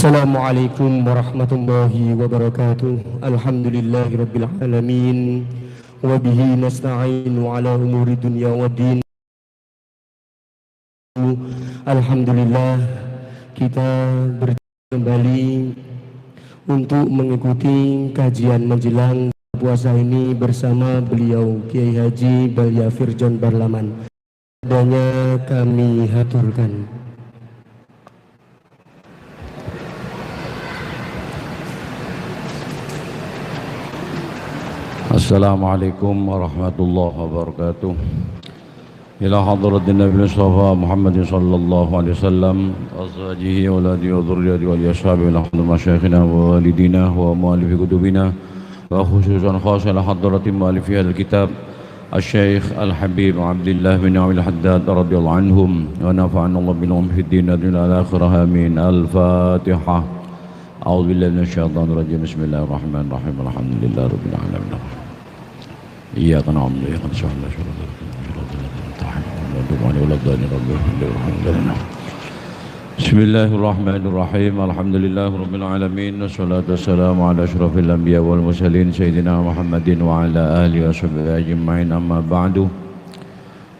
Assalamualaikum warahmatullahi wabarakatuh. Alhamdulillahirabbil alamin wa bihi nasta'inu ala umuri dunya waddin. Alhamdulillah, kita berjumpa kembali untuk mengikuti kajian menjelang puasa ini bersama beliau Kiai Haji Balya Firjon Barlaman. Adanya kami haturkan. Assalamualaikum warahmatullahi wabarakatuh. Ila hadratin Nabi Mustafa Muhammad sallallahu alaihi wasallam azwajihi wa auladihi wa dhurriyyatihi wa ashabihi wa ahli masyayikhina wa walidina wa muallifi kutubina wa khususan khassa ila hadratin muallifi al-kitab Asy-Syaikh Al-Habib Abdullah bin Awil Haddad radhiyallahu anhum wa nafa'ana Allah bihim fid din dunya al-akhirah amin. Al-Fatihah. A'udzu billahi minasyaitonir rajim. Bismillahirrahmanirrahim. Alhamdulillahirabbil alamin. إياك نعبد وإياك نستعين بسم الله الرحمن الرحيم الحمد لله رب العالمين والصلاة والسلام على أشرف الأنبياء والمرسلين سيدنا محمد وعلى آله وصحبه أجمعين أما بعد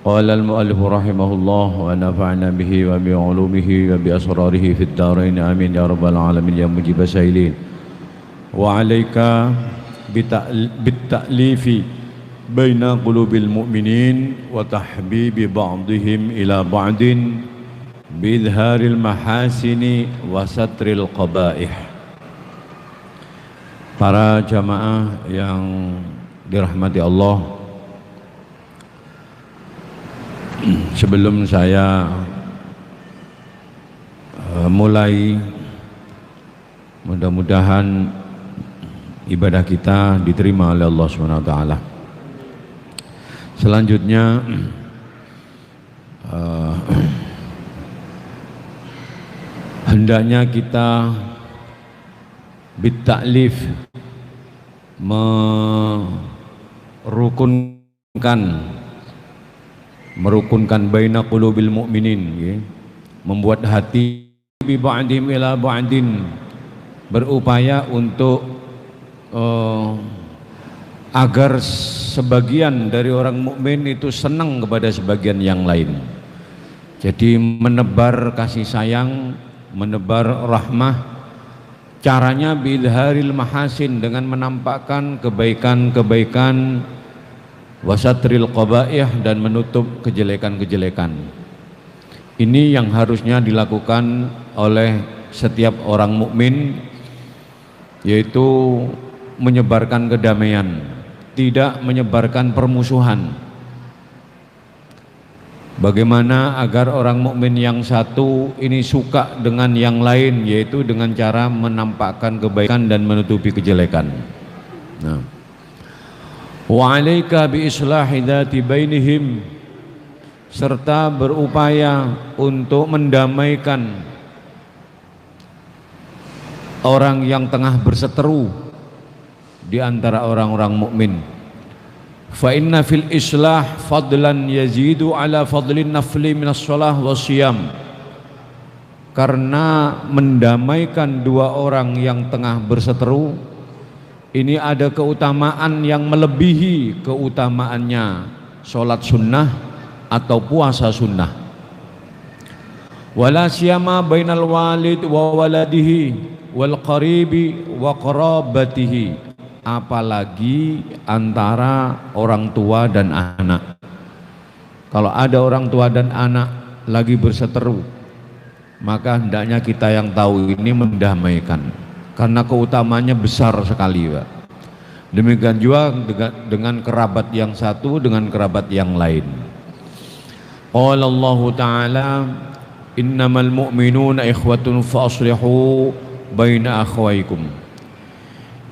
قال المؤلف رحمه الله ونفعنا به وبعلومه وبأسراره في الدارين آمين يا رب العالمين يا مجيب السائلين وعليك بالتأليف baina qulubil mu'minin wa tahbibi ba'dihim ila ba'din biidharil mahasini wa satril qabaih. Para jamaah yang dirahmati Allah, sebelum saya mulai, mudah-mudahan ibadah kita diterima oleh Allah Subhanahu wa taala. Selanjutnya hendaknya kita bitaklif merukunkan baina qulubil mu'minin, ya. Membuat hati bi ba'dim ila ba'din, berupaya untuk agar sebagian dari orang mukmin itu senang kepada sebagian yang lain. Jadi menebar kasih sayang, menebar rahmah. Caranya biidharil mahasin, dengan menampakkan kebaikan-kebaikan, wasatril qabaih, dan menutup kejelekan-kejelekan. Ini yang harusnya dilakukan oleh setiap orang mukmin, yaitu menyebarkan kedamaian, tidak menyebarkan permusuhan. Bagaimana agar orang mukmin yang satu ini suka dengan yang lain, yaitu dengan cara menampakkan kebaikan dan menutupi kejelekan. Nah, wa 'alaika bi islahi dzati bainihim, serta berupaya untuk mendamaikan orang yang tengah berseteru di antara orang-orang mukmin. Fa inna fil islah fadlan yazidu ala fadlin nafli minas shalah wasiyam. Karena mendamaikan dua orang yang tengah berseteru ini ada keutamaan yang melebihi keutamaannya sholat sunnah atau puasa sunnah. Wala siyama bainal walid wa waladihi wal qaribi wa qarabatihi, apalagi antara orang tua dan anak. Kalau ada orang tua dan anak lagi berseteru, maka hendaknya kita yang tahu ini mendamaikan, karena keutamanya besar sekali, Pak. Demikian juga dengan kerabat yang satu dengan kerabat yang lain. Qala Allah Ta'ala, innamal mu'minuna ikhwatun fa aslihu baina akhwaykum.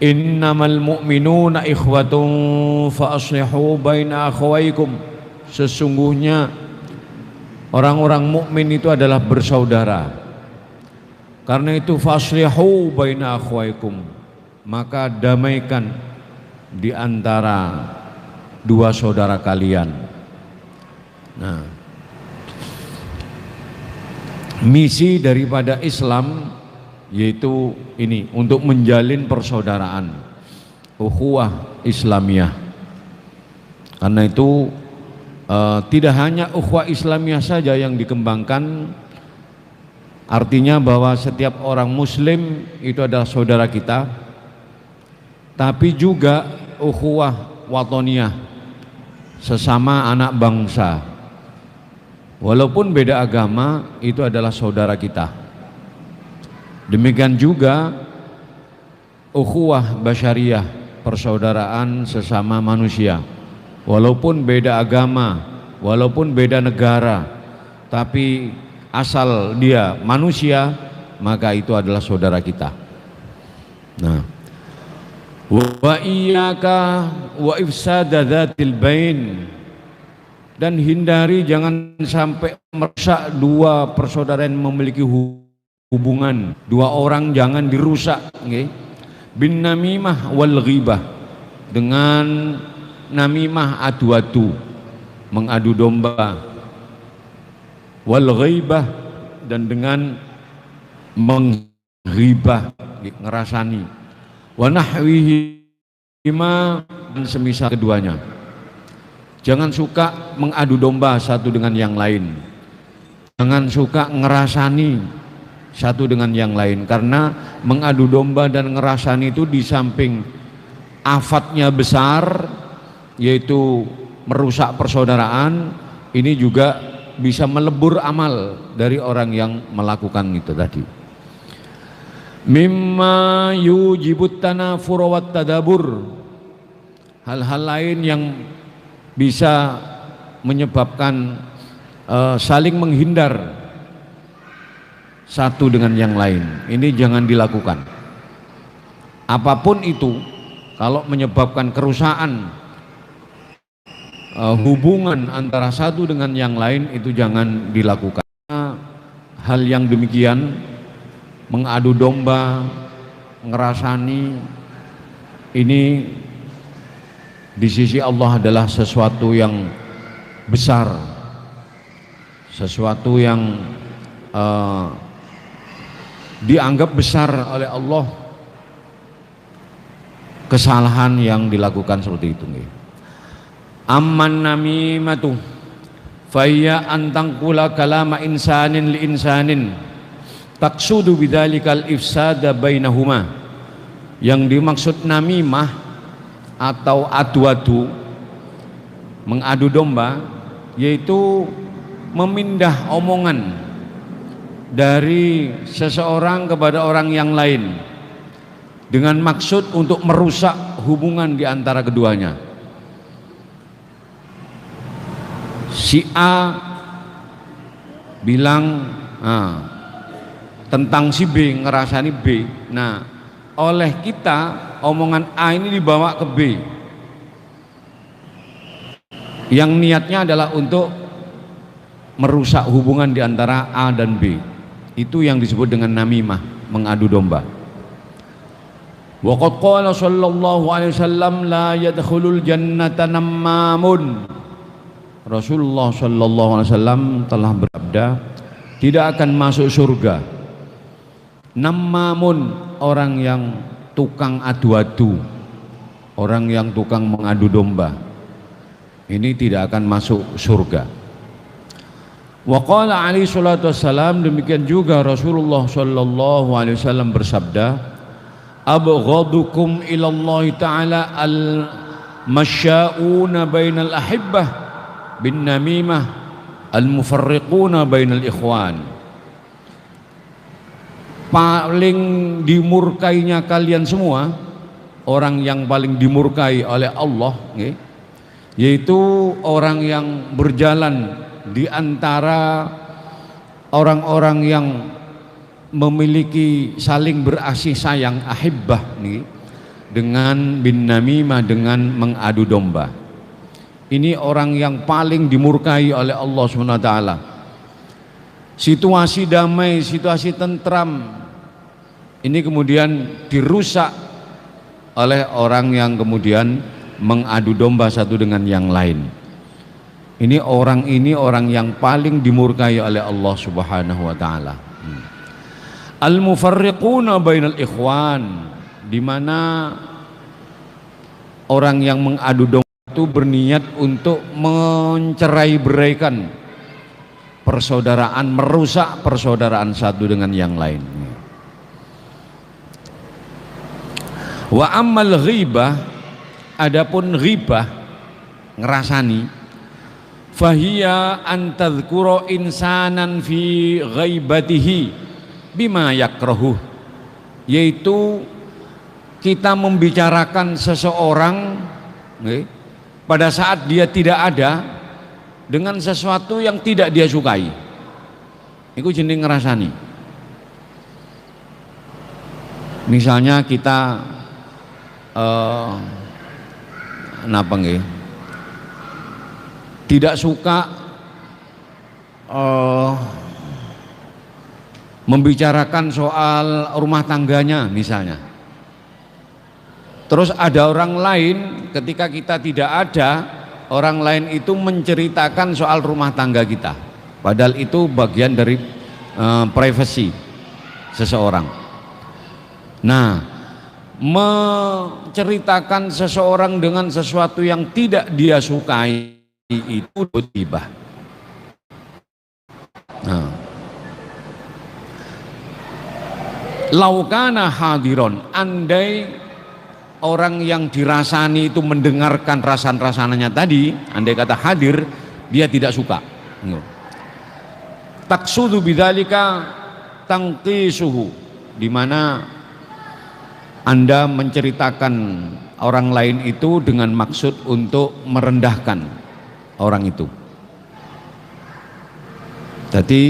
Innamal mu'minuna ikhwatun fa aslihu baina akhwaykum. Sesungguhnya orang-orang mukmin itu adalah bersaudara. Karena itu faslihu baina akhwaykum, maka damaikan di antara dua saudara kalian. Nah, misi daripada Islam yaitu ini, untuk menjalin persaudaraan, ukhuwah Islamiyah. Karena itu tidak hanya ukhuwah Islamiyah saja yang dikembangkan, artinya bahwa setiap orang muslim itu adalah saudara kita, tapi juga ukhuwah watoniyah, sesama anak bangsa. Walaupun beda agama, itu adalah saudara kita. Demikian juga ukhuwah basyariyah, persaudaraan sesama manusia. Walaupun beda agama, walaupun beda negara, tapi asal dia manusia, maka itu adalah saudara kita. Nah, wa iyyaka wa ifsada dzatil bain, dan hindari jangan sampai merusak dua persaudaraan yang memiliki hubungan. Dua orang jangan dirusak, okay? Bin namimah wal ghibah, dengan namimah adu-adu, mengadu domba, wal ghibah, dan dengan menghibah, ngerasani, wa nahwihi ma, dan semisal keduanya. Jangan suka mengadu domba satu dengan yang lain, jangan suka ngerasani satu dengan yang lain, karena mengadu domba dan ngerasani itu di samping afatnya besar, yaitu merusak persaudaraan, ini juga bisa melebur amal dari orang yang melakukan itu tadi. Mimma yujibut tanafur wat tadabur, hal-hal lain yang bisa menyebabkan saling menghindar satu dengan yang lain, ini jangan dilakukan. Apapun itu, kalau menyebabkan kerusakan hubungan antara satu dengan yang lain, itu jangan dilakukan. Hal yang demikian, mengadu domba, ngerasani, ini di sisi Allah adalah sesuatu yang besar, sesuatu yang dianggap besar oleh Allah, kesalahan yang dilakukan seperti itu. Amman namimatu fayya antangkula kalama insanin li insanin taksudu bidzalikal ifsada bainahuma. Yang dimaksud namimah atau adu-adu, mengadu domba, yaitu memindah omongan dari seseorang kepada orang yang lain dengan maksud untuk merusak hubungan di antara keduanya. Si A bilang tentang si B, ngerasani B. Nah, oleh kita omongan A ini dibawa ke B yang niatnya adalah untuk merusak hubungan di antara A dan B. Itu yang disebut dengan namimah, mengadu domba. Wa qad qala sallallahu alaihi wasallam la yadkhulul jannata nammamun. Rasulullah sallallahu alaihi wasallam telah bersabda, tidak akan masuk surga nammamun, orang yang tukang adu-adu, orang yang tukang mengadu domba. Ini tidak akan masuk surga. Wa qala alaihi salatu wassalam, demikian juga Rasulullah sallallahu alaihi wasallam bersabda, abghadukum ilallahi ta'ala al-masya'una bainal ahibbah bin namimah al-mufarriquna bainal ikhwan. Paling dimurkainya kalian semua, orang yang paling dimurkai oleh Allah, yaitu orang yang berjalan di antara orang-orang yang memiliki saling berasih sayang, ahibbah nih, dengan bin namimah, dengan mengadu domba. Ini orang yang paling dimurkai oleh Allah SWT. Situasi damai, situasi tentram, ini kemudian dirusak oleh orang yang kemudian mengadu domba satu dengan yang lain. Ini orang yang paling dimurkai oleh Allah Subhanahu wa taala. Al-mufarriquna bainal ikhwan, di mana orang yang mengadu domba itu berniat untuk mencerai-beraikan persaudaraan, merusak persaudaraan satu dengan yang lain. Wa ammal ghibah, adapun ghibah, ngerasani, fahiya an tadhkura insanan fi ghaibatihi bima yakrahu, yaitu kita membicarakan seseorang pada saat dia tidak ada dengan sesuatu yang tidak dia sukai. Itu jeneng ngerasani. Misalnya kita napa nggih, tidak suka membicarakan soal rumah tangganya misalnya. Terus ada orang lain, ketika kita tidak ada, orang lain itu menceritakan soal rumah tangga kita, padahal itu bagian dari privasi seseorang. Nah, menceritakan seseorang dengan sesuatu yang tidak dia sukai itu ghibah. Nah, laukana hadiron, andai orang yang dirasani itu mendengarkan rasan-rasananya tadi, andai kata hadir, dia tidak suka. Taksudu bidzalika tangqisuhu, di mana Anda menceritakan orang lain itu dengan maksud untuk merendahkan orang itu. Jadi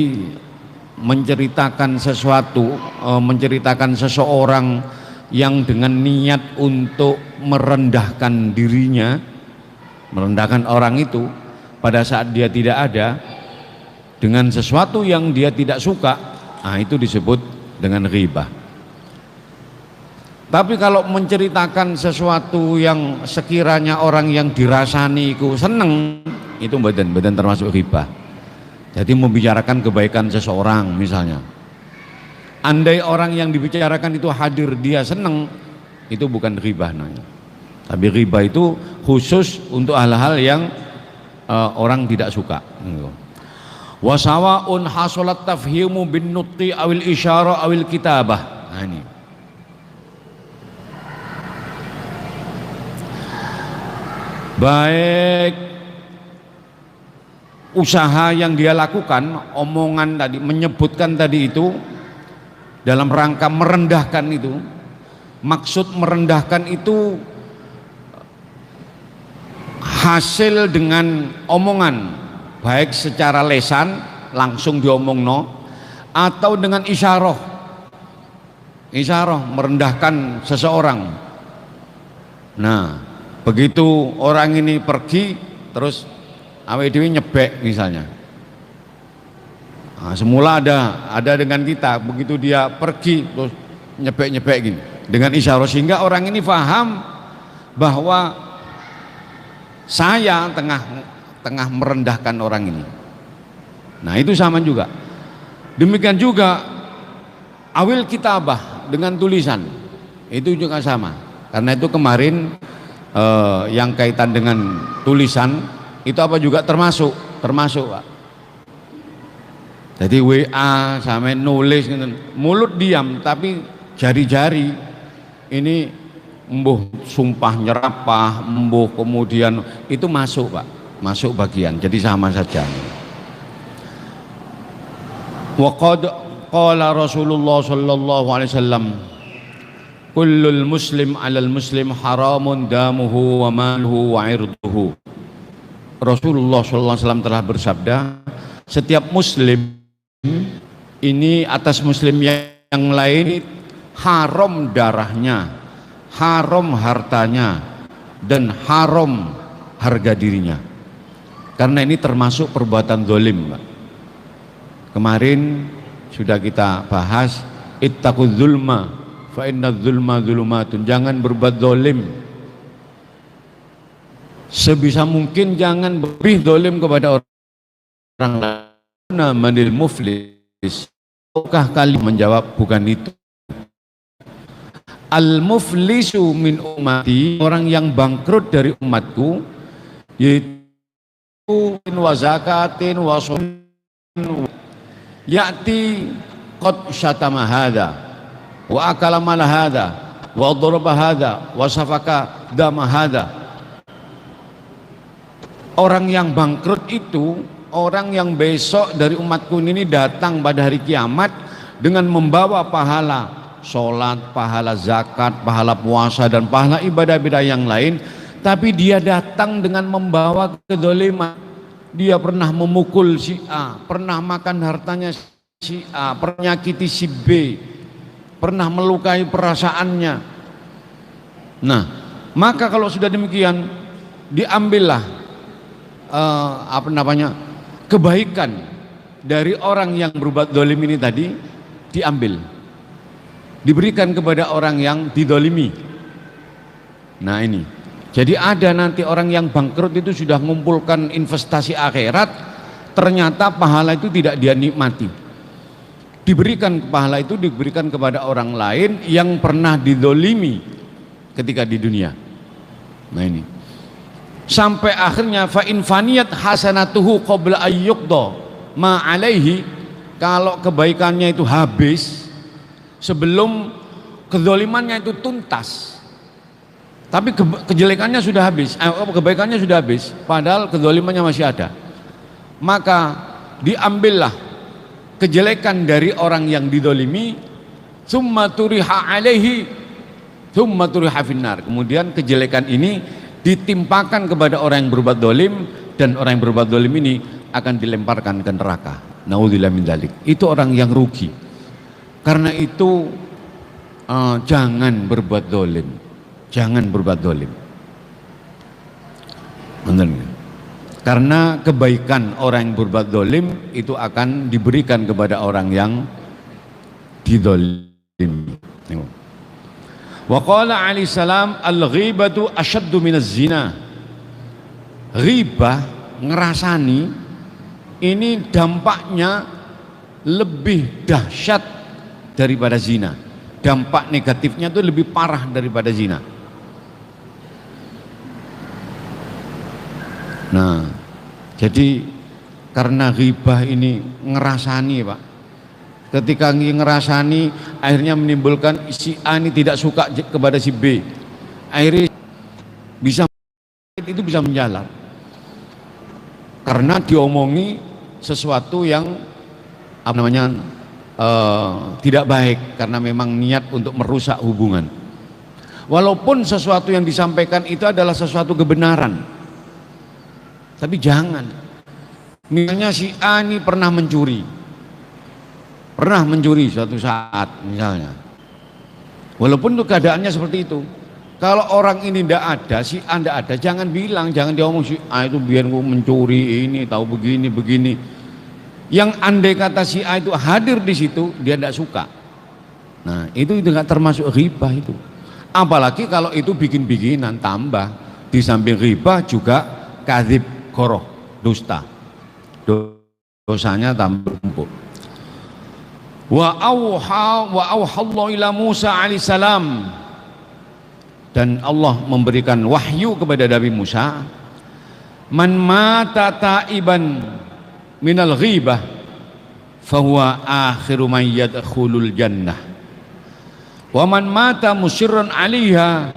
menceritakan sesuatu, menceritakan seseorang yang dengan niat untuk merendahkan dirinya, merendahkan orang itu pada saat dia tidak ada, dengan sesuatu yang dia tidak suka, nah itu disebut dengan ghibah. Tapi kalau menceritakan sesuatu yang sekiranya orang yang dirasani itu seneng, itu badan termasuk ghibah. Jadi membicarakan kebaikan seseorang misalnya. Andai orang yang dibicarakan itu hadir, dia seneng, itu bukan ghibah namanya. Tapi ghibah itu khusus untuk hal-hal yang orang tidak suka. Wa sawa'un hasalat tafhimu bin nutqi awil isyara awil kitabah. Nah ini. Baik usaha yang dia lakukan, omongan tadi, menyebutkan tadi itu dalam rangka merendahkan itu, maksud merendahkan itu hasil dengan omongan, baik secara lesan langsung diomongno atau dengan isyarah merendahkan seseorang. Nah, begitu orang ini pergi terus awake dhewe nyebek misalnya. Nah, semula ada dengan kita, begitu dia pergi terus nyebek gini dengan isyarah, sehingga orang ini paham bahwa saya tengah merendahkan orang ini. Nah, itu sama juga. Demikian juga awil kitabah, dengan tulisan, itu juga sama. Karena itu kemarin yang kaitan dengan tulisan itu apa juga termasuk Pak. Jadi WA sampai nulis gitu. Mulut diam tapi jari-jari ini embuh sumpah nyerapah, embuh kemudian itu masuk Pak, masuk bagian. Jadi sama saja. Wa qad qala Rasulullah sallallahu alaihi wasallam, kullul muslim 'alal muslim haramun damuhu wa maluhu wa 'irduhu. Rasulullah sallallahu alaihi wasallam telah bersabda, setiap muslim ini atas muslim yang lain haram darahnya, haram hartanya, dan haram harga dirinya. Karena ini termasuk perbuatan zalim, Pak. Kemarin sudah kita bahas, ittaqudz zulma fa innadz zulma dzulumatun. Jangan berbuat zalim. Sebisa mungkin jangan berbuat zalim kepada orang lain. Manil muflis. Apakah kali menjawab bukan itu? Al-muflisu min ummati, orang yang bangkrut dari umatku, yaitu wa zakatin wa ya'ti qad syatama hadha wa akala mal hadha wa daraba hadha wa safaka dama hadha. Orang yang bangkrut itu orang yang besok dari umatku ini datang pada hari kiamat dengan membawa pahala sholat, pahala zakat, pahala puasa, dan pahala ibadah-ibadah yang lain, tapi dia datang dengan membawa kedzaliman. Dia pernah memukul si A, pernah makan hartanya si A, pernah menyakiti si B, pernah melukai perasaannya. Nah, maka kalau sudah demikian, diambillah kebaikan dari orang yang berbuat zalim ini tadi, diambil, diberikan kepada orang yang didolimi. Nah ini, jadi ada nanti orang yang bangkrut itu sudah mengumpulkan investasi akhirat, ternyata pahala itu tidak dia nikmati. Diberikan pahala itu diberikan kepada orang lain yang pernah didolimi ketika di dunia. Nah ini, sampai akhirnya fa in faniyat hasanatuhu qabla ayyuqda ma alaihi, kalau kebaikannya itu habis sebelum kezalimannya itu tuntas, Tapi kejelekannya sudah habis, kebaikannya sudah habis, padahal kezalimannya masih ada. Maka diambillah kejelekan dari orang yang didolimi, summa turiha alaihi, summa turiha finnar. Kemudian kejelekan ini ditimpakan kepada orang yang berbuat dolim, dan orang yang berbuat dolim ini akan dilemparkan ke neraka. Naudzubillah min dzalik. Itu orang yang rugi. Karena itu jangan berbuat dolim. Jangan berbuat dolim. Karena kebaikan orang yang berbuat dolim itu akan diberikan kepada orang yang didolimi. Wa qala alaihi salam al-ghibatu asyaddu minaz zina. Ghibah, ngerasani, ini dampaknya lebih dahsyat daripada zina. Dampak negatifnya itu lebih parah daripada zina. Nah, jadi karena ghibah ini ngerasani, Pak. Ketika ngerasani, akhirnya menimbulkan si A ini tidak suka kepada si B. Akhirnya itu bisa menjalar. Karena diomongi sesuatu yang tidak baik, karena memang niat untuk merusak hubungan. Walaupun sesuatu yang disampaikan itu adalah sesuatu kebenaran. Tapi jangan, misalnya si A ini pernah mencuri suatu saat misalnya, walaupun itu keadaannya seperti itu. Kalau orang ini tidak ada, si A tidak ada, jangan bilang, jangan diomong si A itu biar gue mencuri ini, tahu begini. Yang andai kata si A itu hadir di situ, dia tidak suka. Nah, itu nggak termasuk ghibah itu. Apalagi kalau itu bikin-bikinan, tambah di samping ghibah juga kadzib, goroh, dusta. Dosanya tambah empuk. Wa auhallahu ila Musa alaihissalam, dan Allah memberikan wahyu kepada Nabi Musa, man mata ta'iban minal ghibah fahuwa akhiru man yadkhulul jannah wa man mata musirran 'alaiha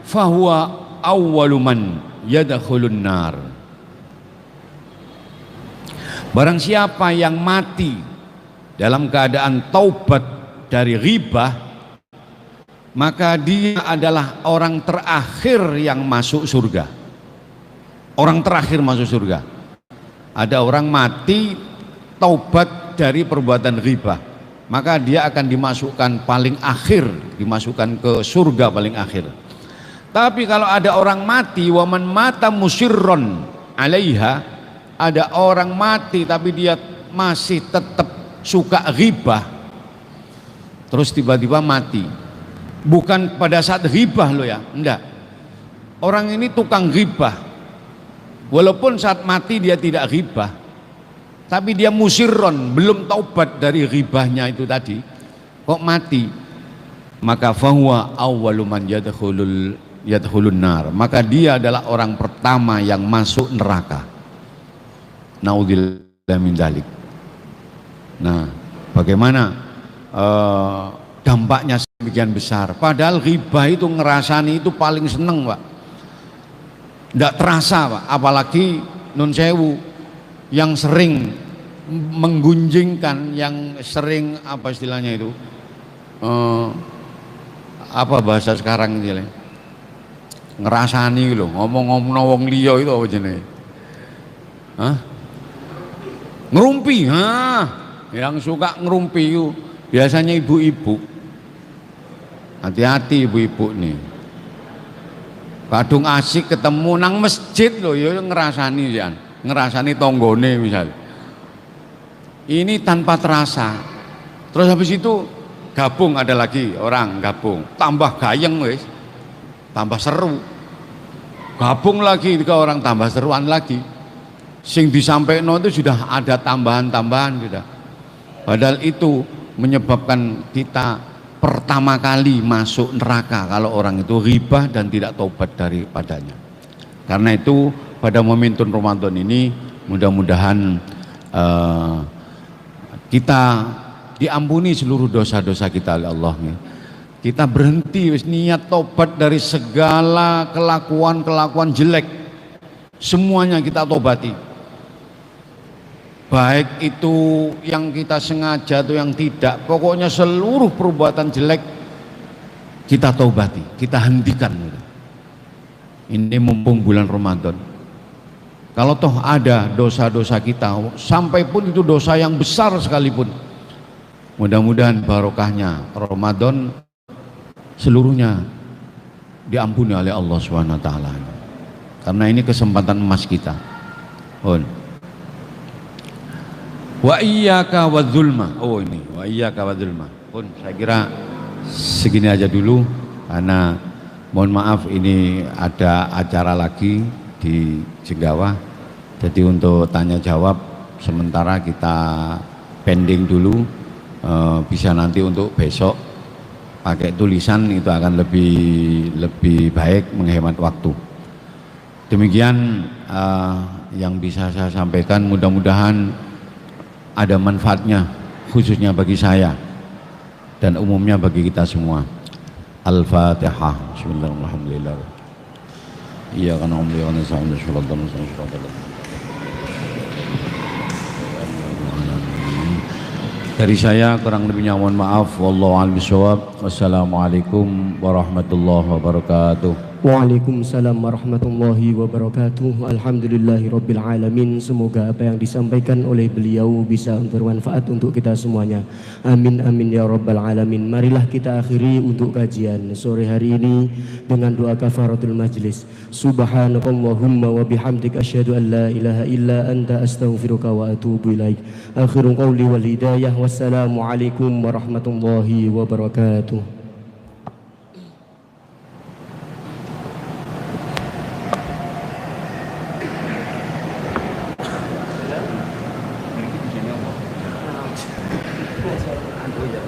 fahuwa awwalu man yadkhulun nar. Barang siapa yang mati dalam keadaan taubat dari ghibah, maka dia adalah orang terakhir yang masuk surga. Orang terakhir masuk surga. Ada orang mati taubat dari perbuatan ghibah, maka dia akan dimasukkan paling akhir, dimasukkan ke surga paling akhir. Tapi kalau ada orang mati, waman mata musirron 'alaiha, ada orang mati tapi dia masih tetap suka ghibah, terus tiba-tiba mati, bukan pada saat ghibah loh ya, enggak. Orang ini tukang ghibah, walaupun saat mati dia tidak ghibah, tapi dia musirron, belum taubat dari ghibahnya itu tadi, kok mati, maka fahuwa awwalu man yadkhulun nar, maka dia adalah orang pertama yang masuk neraka. Naudzubillah min dzalik. Nah, bagaimana dampaknya sebagian besar, padahal ghibah itu ngerasani itu paling seneng, Pak. Tidak terasa, Pak, apalagi nun sewu yang sering menggunjingkan, yang sering apa istilahnya itu, apa bahasa sekarang ini, ngerasani loh, ngomong-ngomong wong liya itu apa jenis? Ngerumpi, yang suka ngerumpi itu biasanya ibu-ibu. Hati-hati ibu-ibu nih. Kadung asik ketemu nang masjid loh, ya ngerasani ya, ngerasani tonggone misal. Ini tanpa terasa. Terus habis itu gabung, ada lagi orang gabung, tambah gayeng wis, tambah seru. Gabung lagi ke orang, tambah seruan lagi. Sing disampaikan itu sudah ada tambahan-tambahan sudah. Padahal itu menyebabkan kita pertama kali masuk neraka kalau orang itu ghibah dan tidak taubat daripadanya. Karena itu pada momentum Ramadan ini mudah-mudahan kita diampuni seluruh dosa-dosa kita oleh Allah. Kita berhenti wis niat tobat dari segala kelakuan jelek. Semuanya kita tobati. Baik itu yang kita sengaja atau yang tidak, pokoknya seluruh perbuatan jelek kita tobati, kita hentikan. Ini mumpung bulan Ramadan. Kalau toh ada dosa-dosa kita, sampai pun itu dosa yang besar sekalipun, mudah-mudahan barokahnya Ramadan seluruhnya diampuni oleh Allah SWT. Karena ini kesempatan emas kita. Wa iyyaka wadzulma. Oh ini, wa iyyaka wadzulma. Saya kira segini aja dulu, karena mohon maaf ini ada acara lagi di Jenggawa. Jadi untuk tanya jawab sementara kita pending dulu, bisa nanti untuk besok pakai tulisan itu akan lebih baik, menghemat waktu. Demikian yang bisa saya sampaikan, mudah-mudahan ada manfaatnya khususnya bagi saya dan umumnya bagi kita semua. Al-Fatihah. Bismillahirrahmanirrahim. Iyyaka na'budu wa iyyaka nasta'in. Dari saya kurang lebihnya mohon maaf. Wallahu a'lam bishawab. Wassalamualaikum warahmatullahi wabarakatuh. Waalaikumsalam warahmatullahi wabarakatuh. Alhamdulillahi rabbil alamin. Semoga apa yang disampaikan oleh beliau bisa bermanfaat untuk kita semuanya. Amin amin ya rabbal alamin. Marilah kita akhiri untuk kajian sore hari ini dengan doa kafaratul majlis. Subhanakallahumma wa bihamdik asyhadu an la ilaha illa anta astaghfiruka wa atubu ilaik. Akhirul qawli wal hidayah. Wassalamualaikum warahmatullahi wabarakatuh. Android ya.